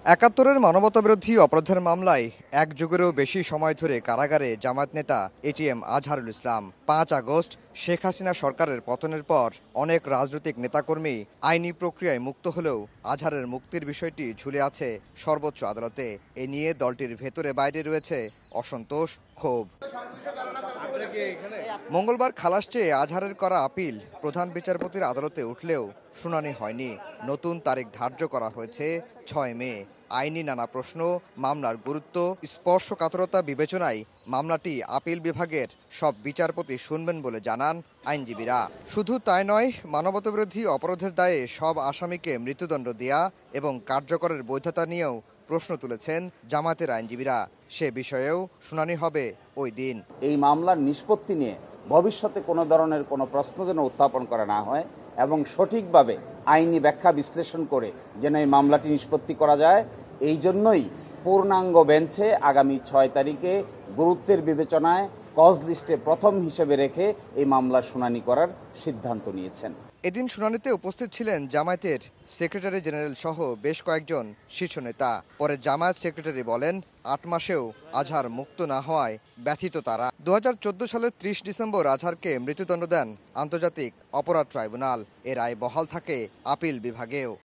একাত্তরের মানবতাবিরোধী অপরাধের মামলায় এক যুগেরও বেশি সময় ধরে কারাগারে জামায়াত নেতা এটিএম আজহারুল ইসলাম। ৫ আগস্ট শেখ হাসিনা সরকারের পতনের পর অনেক রাজনৈতিক নেতাকর্মী আইনি প্রক্রিয়ায় মুক্ত হলেও আজহারের মুক্তির বিষয়টি ঝুলে আছে সর্বোচ্চ আদালতে। এ নিয়ে দলটির ভেতরে বাইরে রয়েছে অসন্তোষ, ক্ষোভ। মঙ্গলবার খালাস চেয়ে আজহারের করা আপিল প্রধান বিচারপতির আদালতে উঠলেও শুনানি হয়নি। নতুন তারিখ ধার্য করা হয়েছে ৬ মে। আইনি নানা প্রশ্ন, মামলার গুরুত্ব, স্পর্শকাতরতা বিবেচনায় মামলাটি আপিল বিভাগের সব বিচারপতি শুনবেন বলে জানান আইনজীবীরা। শুধু তাই নয়, মানবতাবিরোধী অপরাধের দায়ে সব আসামিকে মৃত্যুদণ্ড দেয়া এবং কার্যকরের বৈধতা নিয়েও প্রশ্ন তুলেছেন জামায়াতের আইনজীবীরা। সে বিষয়েও শুনানি হবে ওই দিন। এই মামলার নিষ্পত্তি নিয়ে ভবিষ্যতে কোনো ধরনের কোনো প্রশ্ন যেন উত্থাপন করা না হয় এবং সঠিকভাবে আইনি ব্যাখ্যা বিশ্লেষণ করে যেন এই মামলাটি নিষ্পত্তি করা যায়, এই জন্যই পূর্ণাঙ্গ বেঞ্চে আগামী ৬ তারিখে গুরুত্বের বিবেচনায় কজ লিস্টে প্রথম হিসেবে রেখে এই মামলার শুনানি করার সিদ্ধান্ত নিয়েছেন। এদিন শুনানিতে উপস্থিত ছিলেন জামায়াতের সেক্রেটারি জেনারেল সহ বেশ কয়েকজন শীর্ষ নেতা। পরে জামায়াত সেক্রেটারি বলেন, ৮ মাসেও আজহার মুক্ত না হওয়ায় ব্যথিত তারা। ২০১৪ সালের ৩০ ডিসেম্বর আজহারকে মৃত্যুদণ্ড দেন আন্তর্জাতিক অপরাধ ট্রাইব্যুনাল। এর রায় বহাল থাকে আপিল বিভাগেও।